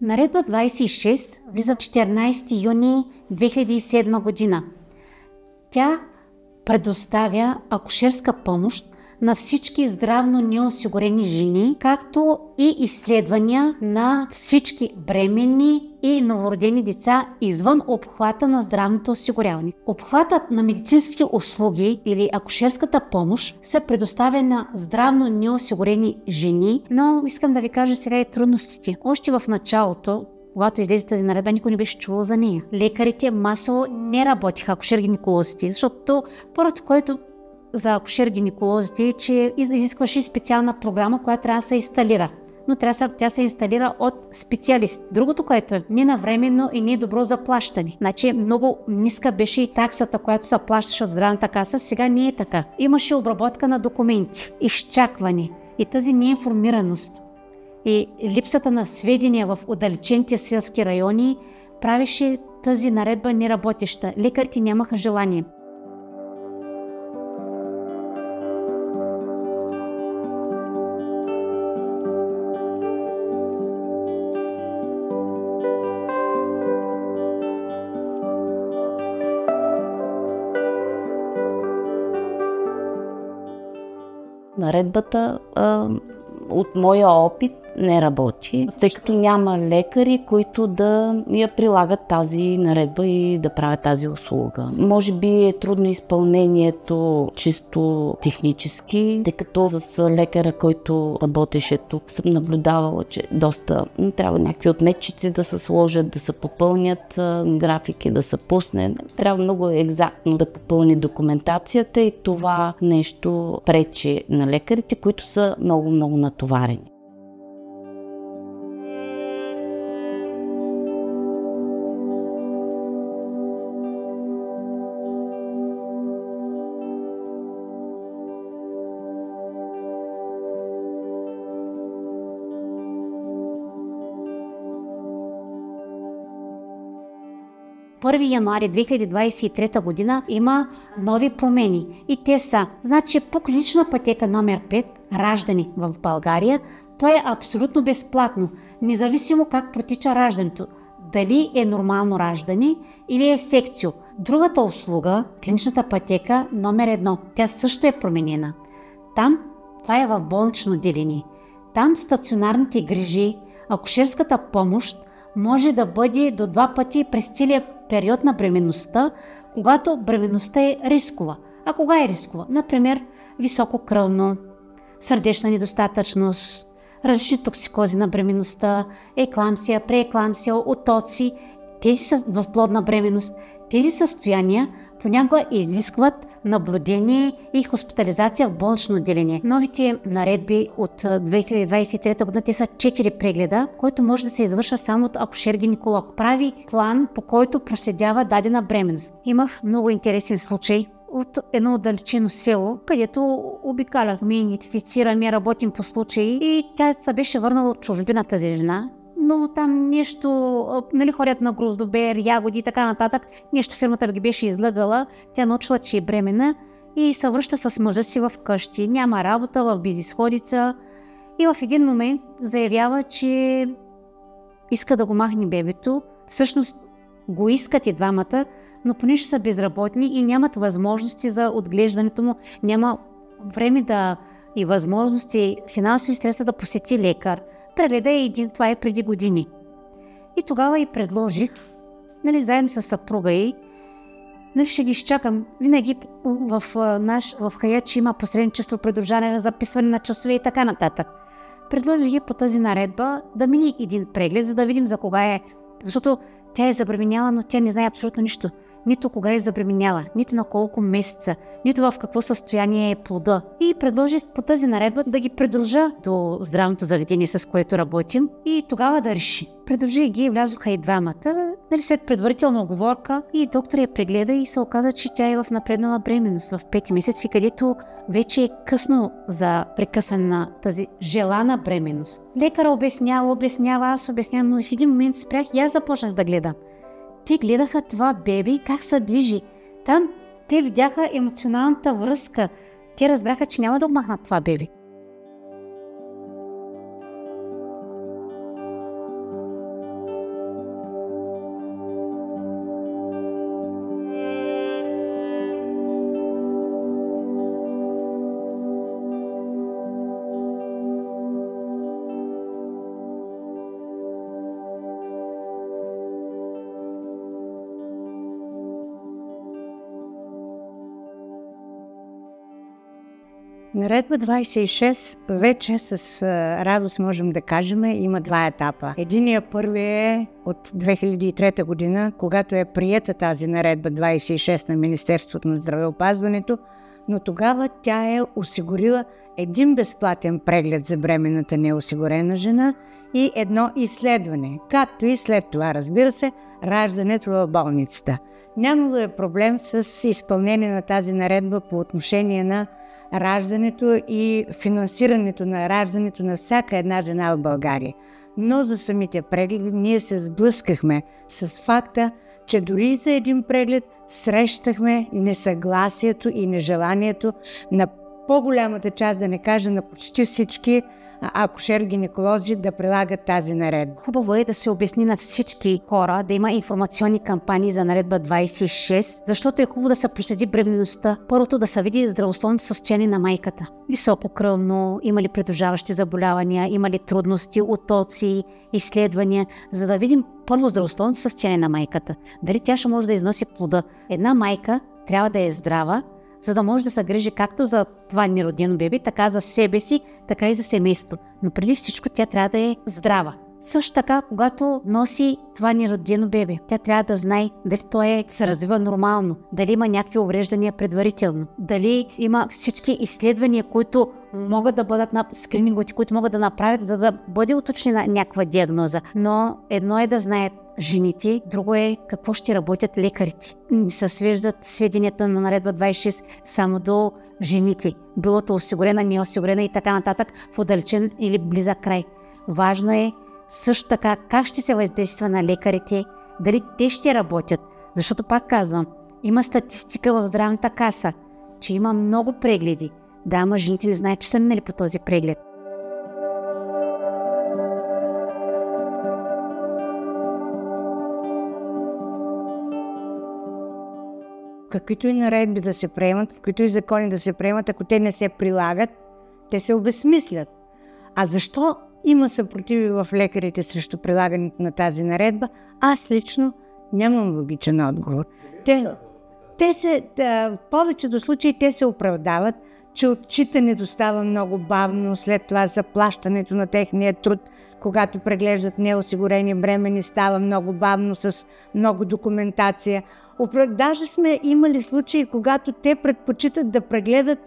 Наредба 26 влиза в 14 юни 2007 година. Тя предоставя акушерска помощ на всички здравно неосигурени жени, както и изследвания на всички бременни и новородени деца извън обхвата на здравното осигуряване. Обхватът на медицинските услуги или акушерската помощ се предоставя на здравно неосигурени жени, но искам да ви кажа сега и трудностите. Още в началото, когато излезе тази наредба, никой не беше чувал за нея. Лекарите масово не работиха, акушер-гинеколозите, защото първото, което за акушер-гинеколозите е, че изискваше специална програма, която трябва да се инсталира. Но тя се инсталира от специалист. Другото, което е ненавременно и недобро заплащане. Значи много ниска беше таксата, която се плащаше от здравната каса, сега не е така. Имаше обработка на документи, изчакване и тази неинформираност и липсата на сведения в отдалечените селски райони правеше тази наредба неработеща. Лекарите нямаха желание. Наредбата от моя опит не работи, тъй като няма лекари, които да я прилагат тази наредба и да правят тази услуга. Може би е трудно изпълнението чисто технически, тъй като с лекаря, който работеше тук, съм наблюдавала, че доста трябва някакви отметчици да се сложат, да се попълнят графики, да се пусне. Трябва много екзактно да попълни документацията и това нещо пречи на лекарите, които са много натоварени. Първи януари 2023 година има нови промени и те са, значи по клинична пътека номер 5, раждане в България, то е абсолютно безплатно, независимо как протича раждането, дали е нормално раждане или е секцио. Другата услуга, клиничната пътека номер 1, тя също е променена. Там, това е в болнично отделение. Там стационарните грижи, акушерската помощ може да бъде до 2 пъти през целия период на бременността, когато бременността е рискова. А кога е рискова? Например, високо кръвно, сърдечна недостатъчност, различни токсикози на бременността, еклампсия, прееклампсия, отоци, тези са в плодна бременност. Тези състояния понякога изискват наблюдение и хоспитализация в болнично отделение. Новите наредби от 2023 година, те са 4 прегледа, който може да се извършва само от акушер-гинеколог. Прави план, по който проследява дадена бременност. Имах много интересен случай от едно отдалечено село, където обикаляхме, идентифицираме, работим по случаи и тя се беше върнала от чужбина тази жена. Но там нещо, ходят на гроздобер, ягоди и така нататък. Нещо фирмата ги беше излъгала. Тя научила, че е бременна и се връща с мъжа си в къщи. Няма работа, в безизходица. И в един момент заявява, че иска да го махне бебето. Всъщност го искат и двамата, но понеже са безработни и нямат възможности за отглеждането му, няма време и възможности, финансови средства да посети лекар. Прегледа един, това е преди години. И тогава и предложих, заедно с съпруга й, ще ги изчакам. Винаги в Хаячи има посредничество, придружаване на записване на часове и така нататък. Предложих ги по тази наредба да мини един преглед, за да видим за кога е. Защото тя е забременяла, но тя не знае абсолютно нищо. Нито кога е забременяла, нито на колко месеца, нито в какво състояние е плода. И предложих по тази наредба да ги придружа до здравното заведение, с което работим, и тогава да реши. Придружих ги и влязоха и двамата, след предварителна оговорка, и доктор я прегледа и се оказа, че тя е в напреднала бременност в 5 месеци, където вече е късно за прекъсване на тази желана бременност. Лекара обяснява, аз обяснявам, но в един момент спрях и аз започнах да гледам. Те гледаха това беби как се движи. Там те видяха емоционалната връзка. Те разбраха, че няма да махнат това беби. Наредба 26 вече с радост можем да кажем, има два етапа. Единият първи е от 2003 година, когато е приета тази наредба 26 на Министерството на здравеопазването, но тогава тя е осигурила един безплатен преглед за бременната неосигурена жена и едно изследване, както и след това, разбира се, раждането в болницата. Нямало е проблем с изпълнение на тази наредба по отношение на раждането и финансирането на раждането на всяка една жена в България. Но за самите прегледи ние се сблъскахме с факта, че дори за един преглед срещахме несъгласието и нежеланието на по-голямата част, да не кажа на почти всички акушер-гинеколози да прилагат тази наредба. Хубаво е да се обясни на всички хора, да има информационни кампании за наредба 26, защото е хубаво да се проследи бременността. Първото да се види здравословното състояние на майката. Високо кръвно, има ли придружаващи заболявания, има ли трудности, утоци, изследвания, за да видим първо здравословното състояние на майката. Дали тя ще може да износи плода. Една майка трябва да е здрава, за да може да се грижи както за това неродено бебе, така за себе си, така и за семейството. Но преди всичко тя трябва да е здрава. Също така, когато носи това неродено бебе, тя трябва да знае дали той се развива нормално, дали има някакви увреждания предварително, дали има всички изследвания, които могат да бъдат на скрининговете, които могат да направят, за да бъде уточнена някаква диагноза. Но едно е да знаят жените, друго е какво ще работят лекарите. Не се свеждат сведенията на наредба 26 само до жените. Билото осигурена, неосигурена и така нататък в отдалечен или близък край. Важно е също така как ще се въздейства на лекарите, дали те ще работят. Защото пак казвам, има статистика в здравната каса, че има много прегледи. Да, ама жените не знаят, че са минали по този преглед. Каквито и наредби да се приемат, каквито и закони да се приемат, ако те не се прилагат, те се обезсмислят. А защо има съпротиви в лекарите срещу прилагането на тази наредба? Аз лично нямам логичен отговор. В повечето случаи те се оправдават, че отчитането става много бавно, след това заплащането на техния труд, когато преглеждат неосигурени бремени, става много бавно с много документация. Даже сме имали случаи, когато те предпочитат да прегледат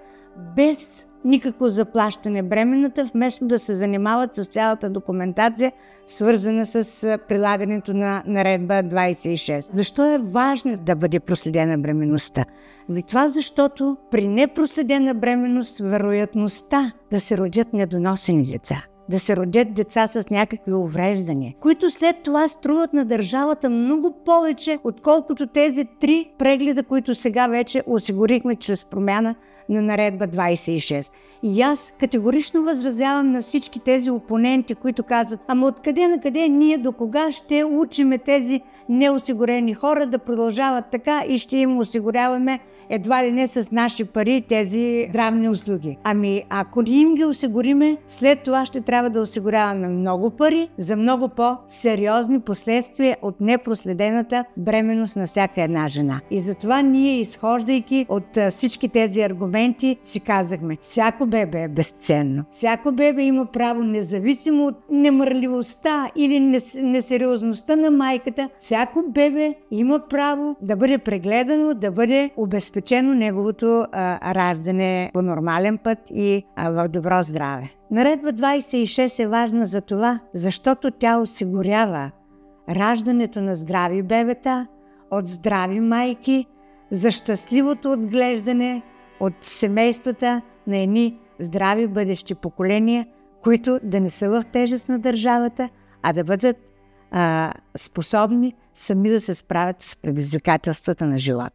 без никакво заплащане бременната, вместо да се занимават с цялата документация, свързана с прилагането на наредба 26. Защо е важно да бъде проследена бременността? Затова, защото при непроследена бременност вероятността да се родят недоносени деца, да се родят деца с някакви увреждания, които след това струват на държавата много повече, отколкото тези 3 прегледа, които сега вече осигурихме чрез промяна на наредба 26. И аз категорично възразявам на всички тези опоненти, които казват: ама откъде на къде ние до кога ще учиме тези неосигурени хора да продължават така и ще им осигуряваме едва ли не с наши пари тези здравни услуги. Ами ако не им ги осигуриме, след това ще трябва да осигуряваме много пари за много по-сериозни последствия от непроследената бременност на всяка една жена. И затова ние, изхождайки от всички тези аргументи, си казахме: всяко бебе е безценно. Всяко бебе има право, независимо от немърливостта или несериозността на майката, всяко бебе има право да бъде прегледано, да бъде обезпечено неговото раждане по нормален път и в добро здраве. Наредба 26 е важна за това, защото тя осигурява раждането на здрави бебета от здрави майки, за щастливото отглеждане от семействата на едни здрави бъдещи поколения, които да не са в тежест на държавата, а да бъдат способни сами да се справят с предизвикателствата на живота.